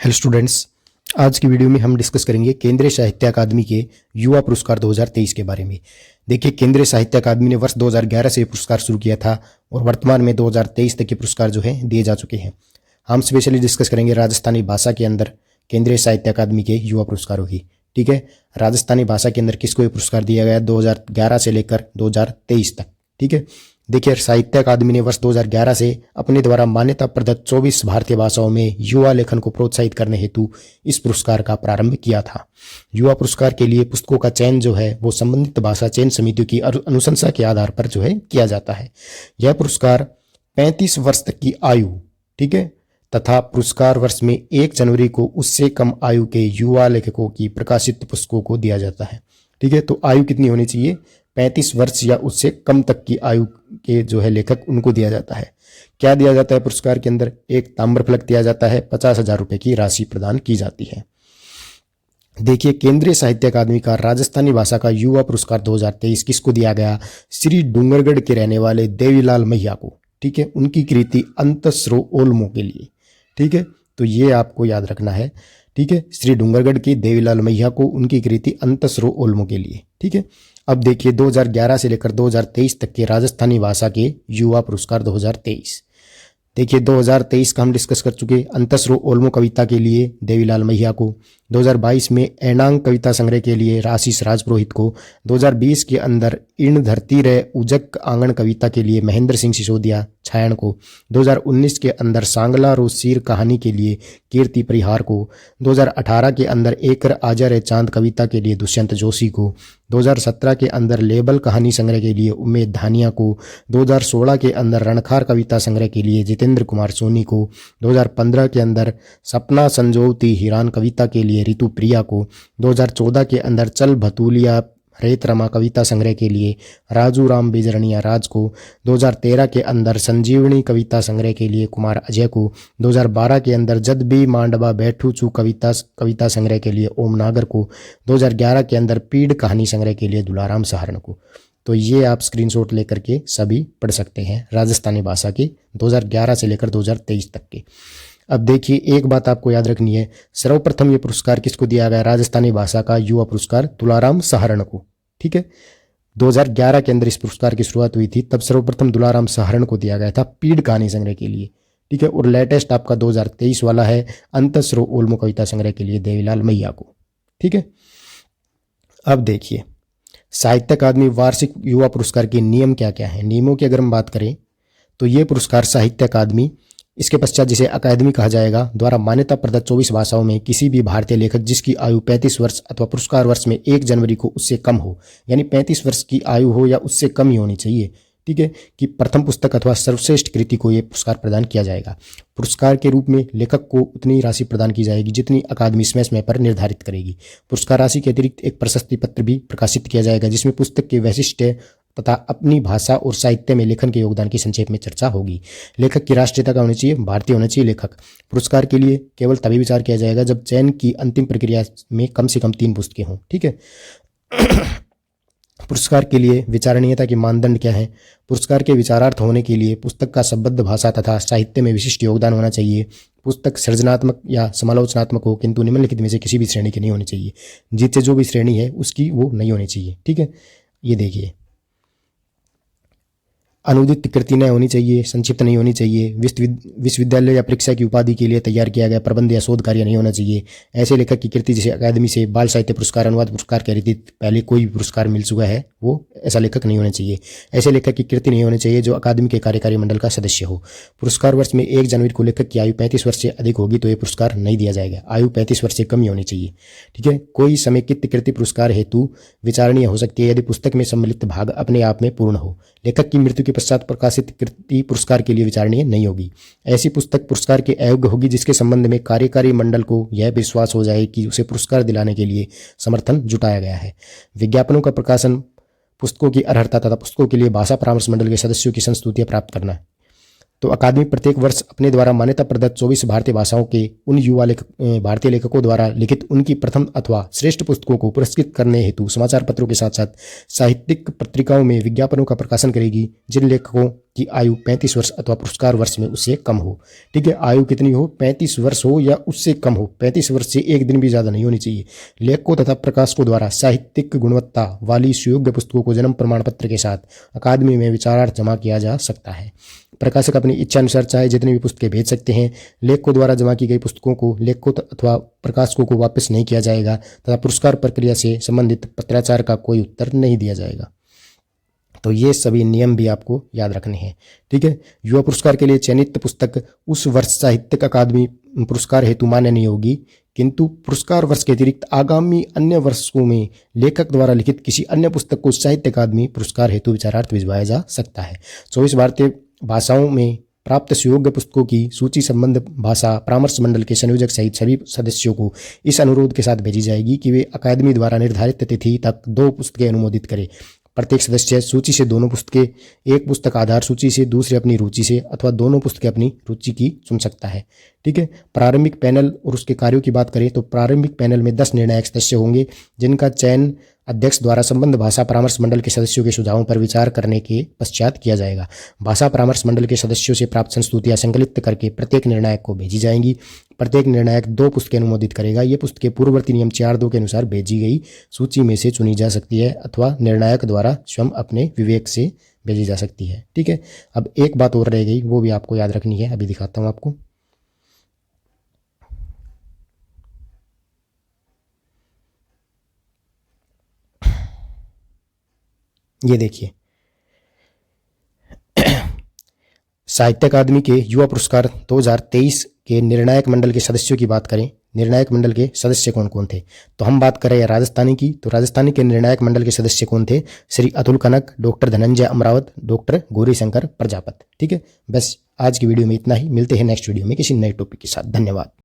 Hello students, आज की video में हम डिस्कस करेंगे केंद्रीय साहित्य अकादमी के युवा पुरस्कार 2023 के बारे में। देखिए, केंद्रीय साहित्य अकादमी ने वर्ष 2011 से पुरस्कार शुरू किया था और वर्तमान में 2023 तक के पुरस्कार जो है दिए जा चुके हैं। हम स्पेशली डिस्कस करेंगे राजस्थानी भाषा के अंदर केंद्रीय साहित्य अकादमी के युवा पुरस्कारों की। ठीक है, राजस्थानी भाषा के अंदर किसको ये पुरस्कार दिया गया 2011 से लेकर 2023 तक। ठीक है, देखिए, साहित्य अकादमी ने वर्ष 2011 से अपने द्वारा मान्यता प्रदत्त 24 भारतीय भाषाओं में युवा लेखन को प्रोत्साहित करने हेतु इस पुरस्कार का प्रारंभ किया था। युवा पुरस्कार के लिए पुस्तकों का चयन जो है वो संबंधित भाषा चयन समितियों की अनुशंसा के आधार पर जो है किया जाता है। यह पुरस्कार 35 वर्ष तक की आयु, ठीक है, तथा पुरस्कार वर्ष में 1 जनवरी को उससे कम आयु के युवा लेखकों की प्रकाशित पुस्तकों को दिया जाता है। ठीक है, तो आयु कितनी होनी चाहिए? 35 वर्ष या उससे कम तक की आयु के जो है लेखक, उनको दिया जाता है। क्या दिया जाता है पुरस्कार के अंदर? एक ताम्रफलक दिया जाता है, 50,000 रुपए की राशि प्रदान की जाती है। देखिए, केंद्रीय साहित्य अकादमी का राजस्थानी भाषा का युवा पुरस्कार 2023 किसको दिया गया? श्री डूंगरगढ़ के रहने वाले देवीलाल मैया को। ठीक है, उनकी कृति अंतस्रो ओल्मो के लिए। ठीक है, तो ये आपको याद रखना है। ठीक है, श्री डूंगरगढ़ की देवीलाल मैया को उनकी कृति अंतस्रो ओल्मो के लिए। ठीक है, अब देखिए 2011 से लेकर 2023 तक के राजस्थानी भाषा के युवा पुरस्कार 2023। देखिए, 2023 का हम डिस्कस कर चुके। अंतस्रो ओल्मो कविता के लिए देवीलाल मैया को। 2022 में एनांग कविता संग्रह के लिए आशीष राजपुरोहित को। 2020 के अंदर इन धरती रे उजक आंगन कविता के लिए महेंद्र सिंह सिसोदिया छायण को। 2019 के अंदर सांगला रो सीर कहानी के लिए कीर्ति परिहार को। 2018 के अंदर एकर आजा रे चांद कविता के लिए दुष्यंत जोशी को। 2017 के अंदर लेबल कहानी संग्रह के लिए उमेद धानिया को। 2016 के अंदर रणखार कविता संग्रह के लिए जितेंद्र कुमार सोनी को। 2015 के अंदर सपना संजोवती हिरान कविता के लिए ऋतु प्रिया को। 2014 के अंदर चल भतूलिया रेत रमा कविता संग्रह के लिए राजू राम बिजरणिया राज को। 2013 के अंदर संजीवनी कविता संग्रह के लिए कुमार अजय को। 2012 के अंदर जद भी मांडवा बैठू चू कविता संग्रह के लिए ओम नागर को। 2011 के अंदर पीड़ कहानी संग्रह के लिए दुलाराम सहारण को। तो ये आप स्क्रीनशॉट लेकर के सभी पढ़ सकते हैं राजस्थानी भाषा के 2011 से लेकर 2023 तक के। अब देखिए, एक बात आपको याद रखनी है, सर्वप्रथम ये पुरस्कार किसको दिया गया? राजस्थानी भाषा का युवा पुरस्कार दुलाराम सहारण को। ठीक है, 2011 के अंदर इस पुरस्कार की शुरुआत हुई थी, तब सर्वप्रथम दुलाराम सहारण को दिया गया था पीड़ कहानी संग्रह के लिए। ठीक है, और लेटेस्ट आपका 2023 वाला है अंतस्रो ओल्मो कविता संग्रह के लिए देवीलाल मैया को। ठीक है, अब देखिए साहित्य अकादमी वार्षिक युवा पुरस्कार के नियम क्या क्या है। नियमों की अगर हम बात करें तो ये पुरस्कार साहित्य अकादमी, इसके पश्चात जिसे अकादमी कहा जाएगा, द्वारा मान्यता प्रदत्त 24 भाषाओं में किसी भी भारतीय लेखक जिसकी आयु 35 वर्ष अथवा पुरस्कार वर्ष में 1 जनवरी को उससे कम हो, यानी 35 वर्ष की आयु हो या उससे कम ही होनी चाहिए। ठीक है, कि प्रथम पुस्तक अथवा सर्वश्रेष्ठ कृति को यह पुरस्कार प्रदान किया जाएगा। पुरस्कार के रूप में लेखक को उतनी राशि प्रदान की जाएगी जितनी अकादमी समय समय पर निर्धारित करेगी। पुरस्कार राशि के अतिरिक्त एक प्रशस्ति पत्र भी प्रकाशित किया जाएगा जिसमें पुस्तक के वैशिष्ट्य तथा अपनी भाषा और साहित्य में लेखन के योगदान की संक्षेप में चर्चा होगी। लेखक की राष्ट्रीयता का होनी चाहिए, भारतीय होना चाहिए लेखक। पुरस्कार के लिए केवल तभी विचार किया जाएगा जब चयन की अंतिम प्रक्रिया में कम से कम 3 पुस्तकें हों। ठीक है, पुरस्कार के लिए विचारणीयता के मानदंड क्या है? पुरस्कार के विचारार्थ होने के लिए पुस्तक का संबद्ध भाषा तथा साहित्य में विशिष्ट योगदान होना चाहिए। पुस्तक सृजनात्मक या समालोचनात्मक हो, किंतु निम्नलिखित में से किसी भी श्रेणी की नहीं होनी चाहिए। जिससे जो भी श्रेणी है उसकी वो नहीं होनी चाहिए। ठीक है, ये देखिए, अनुदित कृति न होनी चाहिए, संक्षिप्त नहीं होनी चाहिए, विश्वविद्यालय या परीक्षा की उपाधि के लिए तैयार किया गया प्रबंध या शोध कार्य नहीं होना चाहिए। ऐसे लेखक की कृति जिसे अकादमी से बाल साहित्य पुरस्कार, अनुवाद पुरस्कार के रीतित पहले कोई भी पुरस्कार मिल चुका है, वो ऐसा लेखक नहीं होना चाहिए। ऐसे लेखक की कृति नहीं होनी चाहिए जो अकादमी के कार्यकारी मंडल का सदस्य हो। पुरस्कार वर्ष में 1 जनवरी को लेखक की आयु 35 वर्ष से अधिक होगी तो ये पुरस्कार नहीं दिया जाएगा। आयु 35 वर्ष से कम ही होनी चाहिए। ठीक है, कोई समेकित कृति पुरस्कार हेतु विचारणीय हो सकती है यदि पुस्तक में सम्मिलित भाग अपने आप में पूर्ण हो। लेखक की मृत्यु के पश्चात प्रकाशित कृति पुरस्कार के लिए विचारणीय नहीं होगी। ऐसी पुस्तक पुरस्कार के अयोग्य होगी जिसके संबंध में कार्यकारी मंडल को यह विश्वास हो जाए कि उसे पुरस्कार दिलाने के लिए समर्थन जुटाया गया है। विज्ञापनों का प्रकाशन, पुस्तकों की अर्हता तथा पुस्तकों के लिए भाषा परामर्श मंडल के सदस्यों की संस्तुतियां प्राप्त करना। तो अकादमी प्रत्येक वर्ष अपने द्वारा मान्यता प्रदत्त 24 भारतीय भाषाओं के उन युवा भारतीय लेखकों द्वारा लिखित उनकी प्रथम अथवा श्रेष्ठ पुस्तकों को पुरस्कृत करने हेतु समाचार पत्रों के साथ साथ साहित्यिक पत्रिकाओं में विज्ञापनों का प्रकाशन करेगी। जिन लेखकों की आयु 35 वर्ष अथवा पुरस्कार वर्ष में उससे कम हो। ठीक है, आयु कितनी हो, 35 वर्ष हो या उससे कम हो, 35 वर्ष से एक दिन भी ज़्यादा नहीं होनी चाहिए। लेखकों तथा प्रकाशकों द्वारा साहित्यिक गुणवत्ता वाली सुयोग्य पुस्तकों को जन्म प्रमाण पत्र के साथ अकादमी में विचारार्थ जमा किया जा सकता है। प्रकाशक अपनी इच्छा अनुसार चाहे जितनी भी पुस्तकें भेज सकते हैं। लेखकों द्वारा जमा की गई पुस्तकों को लेखकों अथवा प्रकाशकों को वापस नहीं किया जाएगा तथा पुरस्कार प्रक्रिया से संबंधित पत्राचार का कोई उत्तर नहीं दिया जाएगा। तो ये सभी नियम भी आपको याद रखने हैं। ठीक है, युवा पुरस्कार के लिए चयनित पुस्तक उस वर्ष साहित्यिक अकादमी पुरस्कार हेतु मान्य नहीं होगी, किंतु पुरस्कार वर्ष के अतिरिक्त आगामी अन्य वर्षों में लेखक द्वारा लिखित किसी अन्य पुस्तक को साहित्य अकादमी पुरस्कार हेतु विचारार्थ भिजवाया जा सकता है। 24 भारतीय भाषाओं में प्राप्त सुयोग्य पुस्तकों की सूची संबंध भाषा परामर्श मंडल के संयोजक सहित सभी सदस्यों को इस अनुरोध के साथ भेजी जाएगी कि वे अकादमी द्वारा निर्धारित तिथि तक 2 पुस्तकें अनुमोदित करें। प्रत्येक सदस्य सूची से 2 पुस्तकें, एक पुस्तक आधार सूची से, दूसरी अपनी रुचि से अथवा दोनों पुस्तकें अपनी रुचि की चुन सकता है। ठीक है, प्रारंभिक पैनल और उसके कार्यों की बात करें तो प्रारंभिक पैनल में 10 निर्णायक सदस्य होंगे, जिनका चयन अध्यक्ष द्वारा संबंध भाषा परामर्श मंडल के सदस्यों के सुझावों पर विचार करने के पश्चात किया जाएगा। भाषा परामर्श मंडल के सदस्यों से प्राप्त संस्तुतियां संकलित करके प्रत्येक निर्णायक को भेजी जाएंगी। प्रत्येक निर्णायक 2 पुस्तकें अनुमोदित करेगा। ये पुस्तकें पूर्ववर्ती नियम 4.2 के अनुसार भेजी गई सूची में से चुनी जा सकती है अथवा निर्णायक द्वारा स्वयं अपने विवेक से भेजी जा सकती है। ठीक है, अब एक बात और रह गई, वो भी आपको याद रखनी है, अभी दिखाता हूँ आपको। ये देखिए, साहित्य अकादमी के युवा पुरस्कार 2023 के निर्णायक मंडल के सदस्यों की बात करें, निर्णायक मंडल के सदस्य कौन कौन थे, तो हम बात करें राजस्थानी की, तो राजस्थानी के निर्णायक मंडल के सदस्य कौन थे, श्री अतुल कनक, डॉक्टर धनंजय अमरावत, डॉक्टर गौरीशंकर प्रजापत। ठीक है, बस आज की वीडियो में इतना ही। मिलते हैं नेक्स्ट वीडियो में किसी नए टॉपिक के साथ। धन्यवाद।